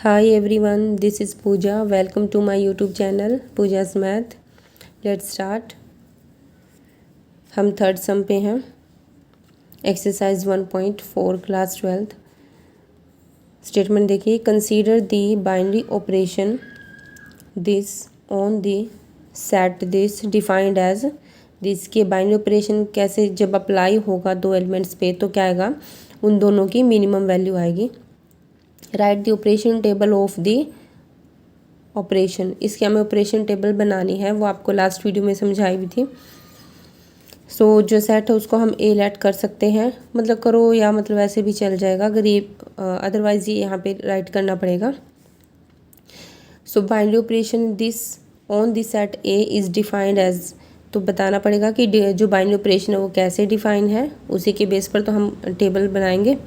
Hi everyone, this is Pooja. Welcome to my YouTube channel Pooja's Math. Let's start. हम third sum पे हैं, exercise 1.4 class 12th। Statement देखिए, consider the binary operation this on the set this defined as this के binary operation कैसे जब apply होगा दो elements पे तो क्या आएगा, उन दोनों की मिनिमम वैल्यू आएगी। Right the operation table of the operation, इसकी हमें ऑपरेशन टेबल बनानी है, वो आपको लास्ट वीडियो में समझाई भी थी। सो जो सेट है उसको हम ए लेट कर सकते हैं, मतलब करो या मतलब ऐसे भी चल जाएगा, अगर ये अदरवाइज ये यहाँ पे राइट करना पड़ेगा। So binary operation this on this set A is defined as, तो बताना पड़ेगा कि जो बाइनरी ऑपरेशन है वो कैसे डिफाइन है, उसी के बेस पर तो हम टेबल बनाएंगे।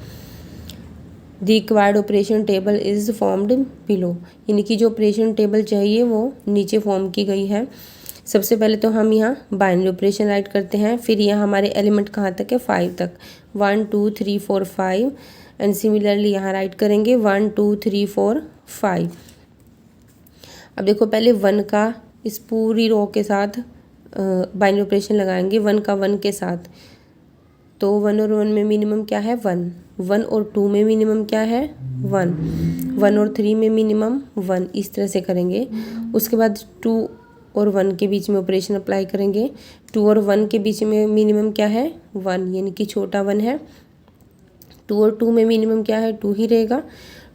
The required operation table is formed below, यानी कि जो ऑपरेशन टेबल चाहिए वो नीचे फॉर्म की गई है। सबसे पहले तो हम यहाँ बाइनरी ऑपरेशन राइट करते हैं, फिर यहाँ हमारे एलिमेंट कहाँ तक है, 5 तक, 1 2 3 4 5, एंड सिमिलरली यहाँ राइट करेंगे 1 2 3 4 5। अब देखो पहले 1 का इस पूरी रो के साथ बाइनरी ऑपरेशन लगाएंगे, 1 का 1 के साथ, तो 1 और 1 में मिनिमम क्या है 1, 1 और 2 में मिनिमम क्या है 1, 1 और 3 में मिनिमम 1, इस तरह से करेंगे। उसके बाद 2 और 1 के बीच में ऑपरेशन अप्लाई करेंगे, 2 और 1 के बीच में मिनिमम क्या है 1, यानी कि छोटा 1 है। 2 और 2 में मिनिमम क्या है 2 ही रहेगा।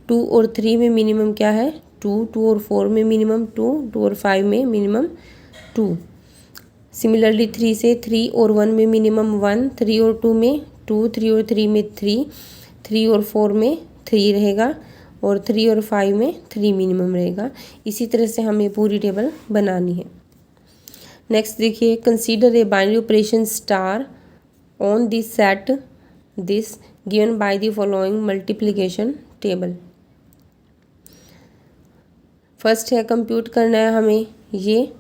2 और 3 में मिनिमम क्या है 2, 2 और 4 में मिनिमम 2, 2 और 5 में मिनिमम 2। सिमिलरली 3 से 3 और 1 में मिनिमम 1, 3 और 2 में 2, 3 और 3 में 3, 3 और 4 में 3 रहेगा, और 3 और 5 में 3 मिनिमम रहेगा। इसी तरह से हमें पूरी टेबल बनानी है। नेक्स्ट देखिए, consider a binary operation star on this set this given by the following multiplication table. First है कंप्यूट करना है हमें ये,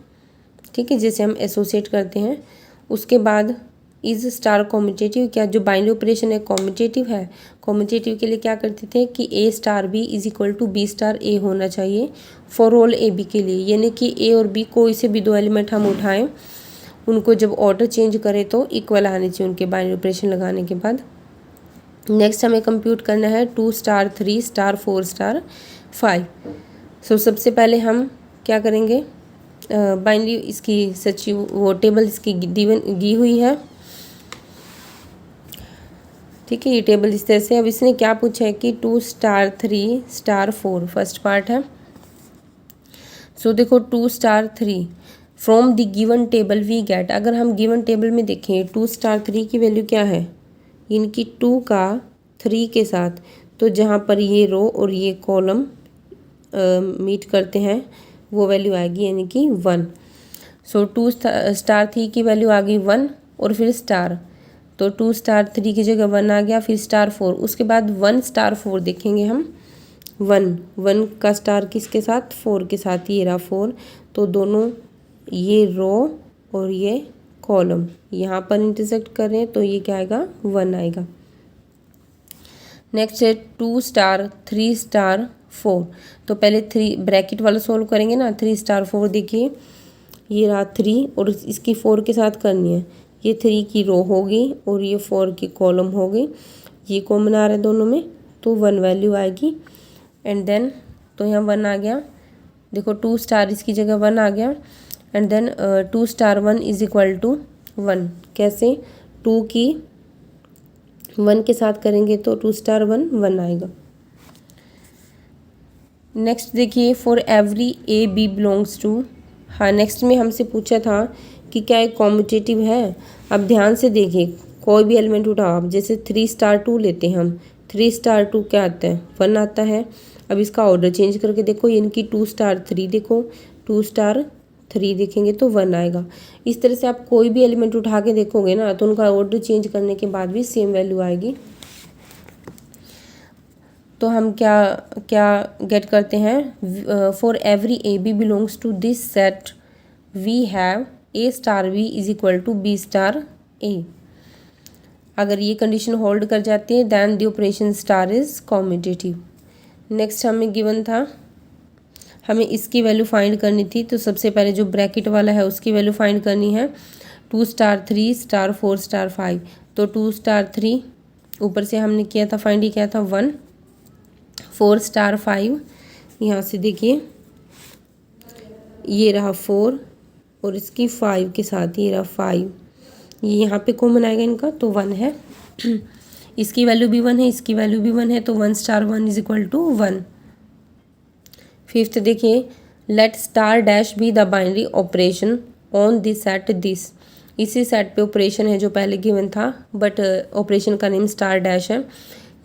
ठीक है, जैसे हम एसोसिएट करते हैं। उसके बाद इज स्टार कॉम्यूटेटिव, क्या जो बाइनरी ऑपरेशन है कॉम्यूटेटिव है। कॉम्यूटेटिव के लिए क्या करते थे कि A star B is equal to B star A होना चाहिए फॉर ऑल ए बी के लिए, यानी कि ए और बी कोई से भी दो एलिमेंट हम उठाएं, उनको जब ऑर्डर चेंज करें तो इक्वल आने चाहिए उनके बाइनरी ऑपरेशन लगाने के बाद। नेक्स्ट हमें कंप्यूट करना है 2 स्टार 3 स्टार 4 स्टार 5। सो सबसे पहले हम क्या करेंगे, बाइनरी इसकी सच्ची वो टेबल इसकी दी हुई है, ठीक है, ये टेबल इस तरह से। अब इसने क्या पूछा है कि 2 स्टार 3 स्टार 4 फर्स्ट पार्ट है। सो देखो 2 star 3 from the given table we get, अगर हम गिवन टेबल में देखें 2 स्टार 3 की वैल्यू क्या है, इनकी 2 का 3 के साथ, तो जहाँ पर ये रो और ये कॉलम मीट करते हैं वो वैल्यू आएगी, यानी कि 1। सो 2 स्टार 3 की वैल्यू आ गई 1, और फिर स्टार, तो 2 स्टार 3 की जगह 1 आ गया, फिर स्टार 4, उसके बाद 1 स्टार 4 देखेंगे हम, 1 का स्टार किसके साथ 4 के साथ, ये रहा 4, तो दोनों ये रो और ये कॉलम यहाँ पर इंटरसेक्ट कर रहे हैं, तो ये क्या आएगा 1 आएगा। नेक्स्ट है 2 स्टार 3 स्टार 4, तो पहले 3 ब्रैकेट वाला सोल्व करेंगे ना, 3 स्टार 4 देखिए, ये रहा 3 और इसकी 4 के साथ करनी है, ये 3 की रो होगी और ये 4 की कॉलम होगी, ये कॉमन आ रहा है दोनों में, तो 1 वैल्यू आएगी। एंड देन तो यहाँ 1 आ गया, देखो 2 स्टार इसकी जगह 1 आ गया, and then 2 star 1 is equal to 1, कैसे 2 की 1 के साथ करेंगे तो 2 स्टार 1 1 आएगा। नेक्स्ट देखिए, for every A B belongs to, हाँ नेक्स्ट में हमसे पूछा था कि क्या एक कॉम्यूटेटिव है। अब ध्यान से देखिए, कोई भी एलिमेंट उठाओ आप, जैसे 3 स्टार 2 लेते हैं हम, 3 स्टार 2 क्या आता है 1 आता है। अब इसका ऑर्डर चेंज करके देखो, यानी कि 2 स्टार 3 देखो, 2 स्टार 3 देखेंगे तो 1 आएगा। इस तरह से आप कोई भी एलिमेंट उठा के देखोगे ना, तो उनका ऑर्डर चेंज करने के बाद भी सेम वैल्यू आएगी। तो हम क्या क्या गेट करते हैं, for every A B belongs to this set we have A star B is equal to B star A. अगर ये कंडीशन होल्ड कर जाती है then the operation star is commutative. Next हमें गिवन था, हमें इसकी वैल्यू फाइंड करनी थी। तो सबसे पहले जो ब्रैकेट वाला है उसकी वैल्यू फाइंड करनी है। 2 स्टार 3 स्टार 4 स्टार 5। तो 2 स्टार 3 ऊपर से हमने किया था फाइंड, ही किया था 1। 4 स्टार 5 यहाँ से देखिए ये रहा 4 और इसकी 5 के साथ ये रहा 5, ये यहाँ पे कॉमन आएगा इनका तो 1 है। इसकी वैल्यू भी 1 है, इसकी वैल्यू भी 1 है, तो 1 star 1 is equal to 1। Fifth देखिए, let star dash B the binary operation on this set this. इसी सेट पे ऑपरेशन है जो पहले गिवन था, बट ऑपरेशन का नेम स्टार डैश है।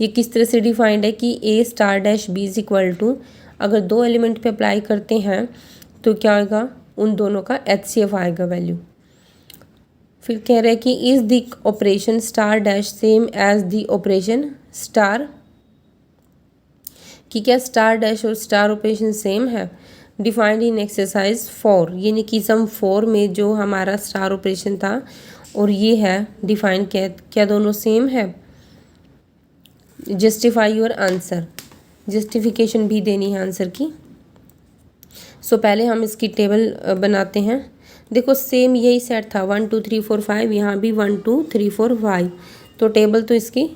ये किस तरह से डिफाइंड है कि A star dash B is equal to, अगर दो एलिमेंट पे अप्लाई करते हैं तो क्या आएगा, उन दोनों का HCF आएगा वैल्यू। फिर कह रहे हैं कि is the operation star dash same as the operation star, कि क्या स्टार डैश और स्टार ऑपरेशन सेम है। डिफाइंड इन एक्सरसाइज 4, यानी कि सम 4 में जो हमारा स्टार ऑपरेशन था और ये है डिफाइंड, क्या दोनों सेम है। जस्टिफाई योर आंसर, जस्टिफिकेशन भी देनी है आंसर की। सो पहले हम इसकी टेबल बनाते हैं। देखो सेम यही सेट था 1 2 3 4 5, यहाँ भी 1 2 3 4 5। तो टेबल तो इसकी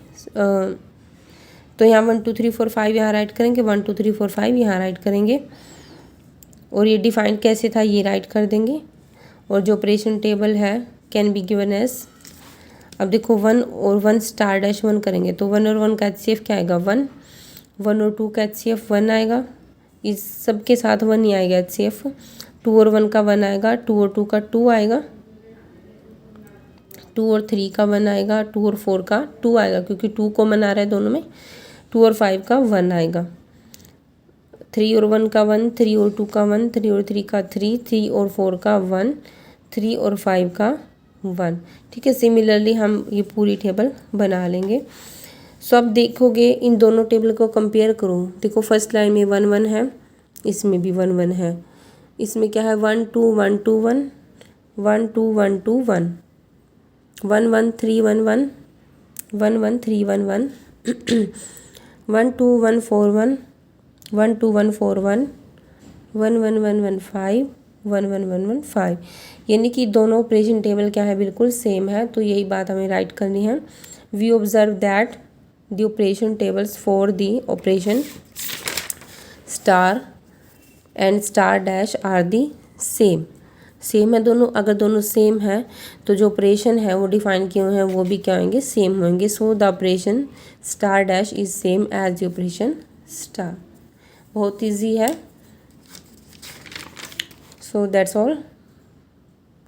तो यहाँ 1 2 3 4 5 यहाँ राइट करेंगे, 1 2 3 4 5 यहाँ राइट करेंगे, और ये डिफाइंड कैसे था ये राइट कर देंगे। और जो ऑपरेशन टेबल है कैन बी गिवन एज, अब देखो 1 और 1 स्टार डैश 1 करेंगे तो 1 और 1 का HCF क्या आएगा 1, 1 और 2 का HCF 1 आएगा, इस सब के साथ 1 ही आएगा HCF। 2 और 1 का 1 आएगा, 2 और 2 का 2 आएगा, 2 और 3 का 1 आएगा, 2 और 4 का 2 आएगा क्योंकि 2 कॉमन आ रहा है दोनों में। 2 और 5 का 1 आएगा, 3 और 1 का 1, 3 और 2 का 1, 3 और 3 का 3, 3 और 4 का 1, 3 और 5 का 1। ठीक है, सिमिलरली हम ये पूरी टेबल बना लेंगे। सो अब देखोगे इन दोनों टेबल को कंपेयर करो। देखो फर्स्ट लाइन में 1 1 है, इसमें भी 1 1 है, इसमें क्या है 1 2 1 2 1, 1 2 1 2 1, 1 1 3 1 1, 1 1 3 1 1, 1 2 1 4 1, 1 2 1 4 1, 1 1 1 1 5, 1 1 1 1 5। यानी कि दोनों ऑपरेशन टेबल क्या है, बिल्कुल सेम है। तो यही बात हमें राइट करनी है। We observe that the operation tables for the operation star and star dash are the same. Same है दोनों, अगर दोनों सेम है तो जो ऑपरेशन है वो डिफाइन किए हुए हैं वो भी क्या होंगे, सेम होंगे। So the operation star dash is same as the operation star. बहुत ईजी है। So that's all.